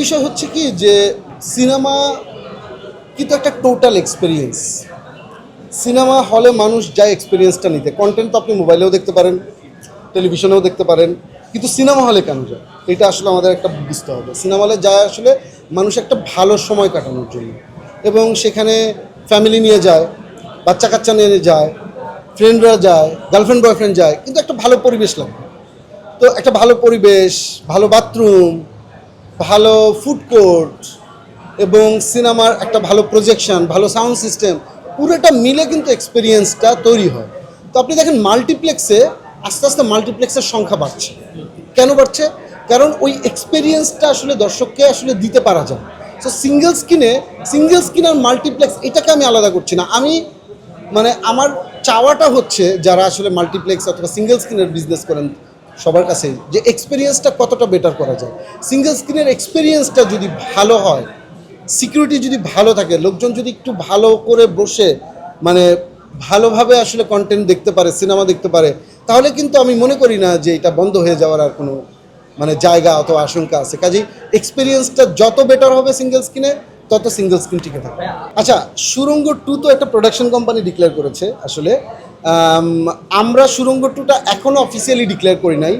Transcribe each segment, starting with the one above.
বিষয় হচ্ছে কি যে সিনেমা কিন্তু একটা টোটাল এক্সপিরিয়েন্স। সিনেমা হলে মানুষ যায় এক্সপিরিয়েন্সটা নিতে। কন্টেন্ট তো আপনি মোবাইলেও দেখতে পারেন, টেলিভিশনেও দেখতে পারেন, কিন্তু সিনেমা হলে কেন যায় এটা আসলে আমাদের একটা বুঝতে হবে। সিনেমা হলে যায় আসলে মানুষ একটা ভালো সময় কাটানোর জন্য, এবং সেখানে ফ্যামিলি নিয়ে যায়, বাচ্চা কাচ্চা নিয়ে যায়, ফ্রেন্ডরা যায়, গার্লফ্রেন্ড বয়ফ্রেন্ড যায়, কিন্তু একটা ভালো পরিবেশ লাগবে। তো একটা ভালো পরিবেশ, ভালো বাথরুম, ভালো ফুড কোর্ট এবং সিনেমার একটা ভালো প্রজেকশন, ভালো সাউন্ড সিস্টেম, পুরোটা মিলে কিন্তু এক্সপিরিয়েন্সটা তৈরি হয়। তো আপনি দেখেন মাল্টিপ্লেক্সে আস্তে আস্তে মাল্টিপ্লেক্সের সংখ্যা বাড়ছে। কেন বাড়ছে? কারণ ওই এক্সপিরিয়েন্সটা আসলে দর্শককে আসলে দিতে পারা যায়। সো সিঙ্গেল স্ক্রিন আর মাল্টিপ্লেক্স এটাকে আমি আলাদা করছি না। আমি মানে আমার চাওয়াটা হচ্ছে যারা আসলে মাল্টিপ্লেক্স অথবা সিঙ্গেল স্ক্রিনের বিজনেস করেন সবার কাছেই, যে এক্সপিরিয়েন্সটা কতটা বেটার করা যায়। সিঙ্গেল স্ক্রিনের এক্সপিরিয়েন্সটা যদি ভালো হয়, সিকিউরিটি যদি ভালো থাকে, লোকজন যদি একটু ভালো করে বসে মানে ভালোভাবে আসলে কন্টেন্ট দেখতে পারে, সিনেমা দেখতে পারে, তাহলে কিন্তু আমি মনে করি না যে এটা বন্ধ হয়ে যাওয়ার আর কোনো মানে জায়গা অথবা আশঙ্কা আছে। কাজেই এক্সপিরিয়েন্সটা যত বেটার হবে সিঙ্গেল স্ক্রিনে, তত সিঙ্গেল স্ক্রিন টিকে থাকবে। আচ্ছা, সুরঙ্গ 2 তো একটা প্রোডাকশন কোম্পানি ডিক্লেয়ার করেছে। আসলে আমরা সুরঙ্গ 2টা এখনও অফিসিয়ালি ডিক্লেয়ার করি নাই।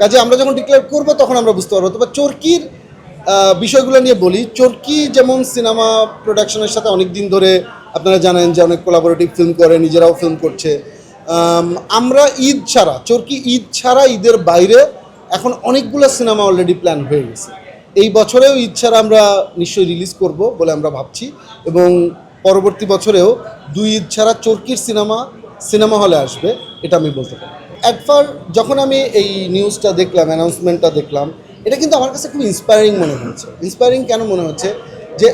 কাজে আমরা যখন ডিক্লেয়ার করবো তখন আমরা বুঝতে পারবো। তবে চরকির বিষয়গুলো নিয়ে বলি। চরকি যেমন সিনেমা প্রোডাকশনের সাথে অনেক দিন ধরে আপনারা জানেন যে অনেক কোলাবোরেটিভ ফিল্ম করে, নিজেরাও ফিল্ম করছে। আমরা ঈদ ছাড়া, চরকি ঈদ ছাড়া, ঈদের বাইরে এখন অনেকগুলো সিনেমা অলরেডি প্ল্যান হয়ে গেছে। এই বছরেও ঈদ ছাড়া আমরা নিশ্চয়ই রিলিজ করব বলে আমরা ভাবছি, এবং পরবর্তী বছরেও 2 ঈদ ছাড়া চরকির সিনেমা হলে আসবে, এটা আমি বলতে পারি। অ্যাডফার যখন আমি এই নিউজটা দেখলাম, অ্যানাউন্সমেন্টটা দেখলাম, এটা কিন্তু আমার কাছে খুব ইন্সপায়ারিং মনে হয়েছে। ইন্সপায়ারিং কেন মনে হচ্ছে? যে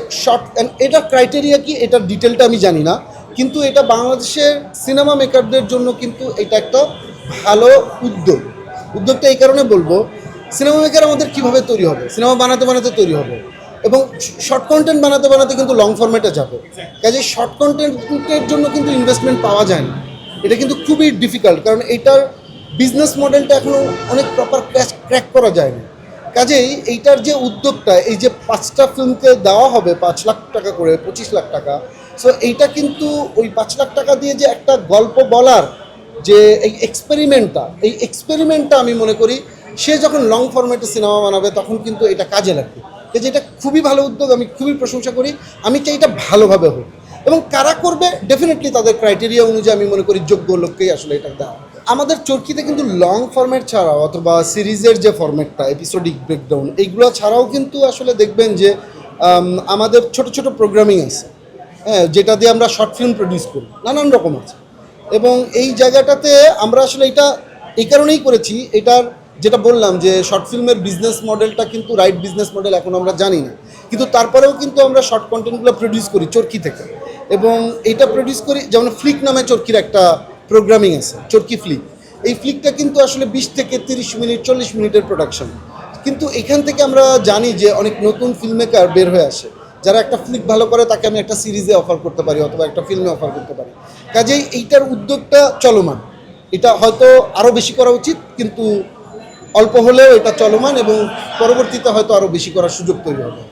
এটার ক্রাইটেরিয়া কি, এটার ডিটেলটা আমি জানি না, কিন্তু এটা বাংলাদেশের সিনেমা মেকারদের জন্য কিন্তু এটা একটা ভালো উদ্যোগটা এই কারণে বলবো, সিনেমা মেকার আমাদের কীভাবে তৈরি হবে, সিনেমা বানাতে বানাতে তৈরি হবে, এবং শর্ট কন্টেন্ট বানাতে বানাতে কিন্তু লং ফরম্যাটে যাবে। কাজে শর্ট কন্টেন্টের জন্য কিন্তু ইনভেস্টমেন্ট পাওয়া যায় না, এটা কিন্তু খুবই ডিফিকাল্ট, কারণ এটার বিজনেস মডেলটা এখনও অনেক প্রপার ক্র্যাক করা যায়নি। কাজেই এইটার যে উদ্যোগটা, এই যে 5টা ফিল্মকে দেওয়া হবে 5 লাখ টাকা করে, 25 লাখ টাকা, সো এইটা কিন্তু ওই 5 লাখ টাকা দিয়ে যে একটা গল্প বলার যে এই এক্সপেরিমেন্টটা আমি মনে করি সে যখন লং ফরম্যাটে সিনেমা বানাবে তখন কিন্তু এটা কাজে লাগবে। যে এটা খুবই ভালো উদ্যোগ, আমি খুবই প্রশংসা করি। আমি চাই এটা ভালোভাবে হোক, এবং কারা করবে ডেফিনেটলি তাদের ক্রাইটেরিয়া অনুযায়ী আমি মনে করি যোগ্য লোককেই আসলে এটা দেওয়া। আমাদের চরকিতে কিন্তু লং ফরম্যাট ছাড়াও অথবা সিরিজের যে ফরম্যাটটা, এপিসোডিক ব্রেকডাউন, এইগুলো ছাড়াও কিন্তু আসলে দেখবেন যে আমাদের ছোট ছোট প্রোগ্রামিং আছে, হ্যাঁ, যেটা দিয়ে আমরা শর্ট ফিল্ম প্রডিউস করি, নানান রকম আছে। এবং এই জায়গাটাতে আমরা আসলে এটা এই কারণেই করেছি, এটার যেটা বললাম যে শর্ট ফিল্মের বিজনেস মডেলটা কিন্তু রাইট বিজনেস মডেল এখন আমরা জানি না, কিন্তু তারপরেও কিন্তু আমরা শর্ট কন্টেন্টগুলো প্রডিউস করি চরকি থেকে। এবং এইটা প্রডিউস করি, যেমন ফ্লিক নামে চরকির একটা প্রোগ্রামিং আছে, চরকি ফ্লিক। এই ফ্লিকটা কিন্তু আসলে 20 থেকে 30 মিনিট, 40 মিনিটের প্রোডাকশন। কিন্তু এখান থেকে আমরা জানি যে অনেক নতুন ফিল্ম মেকার বের হয়ে আসে, যারা একটা ফ্লিক ভালো করে তাকে আমি একটা সিরিজে অফার করতে পারি অথবা একটা ফিল্মে অফার করতে পারি। কাজেই এইটার উদ্যোগটা চলমান, এটা হয়তো আরও বেশি করা উচিত, কিন্তু অল্প হলেও এটা চলমান, এবং পরবর্তীতে হয়তো আরও বেশি করার সুযোগ তৈরি হবে।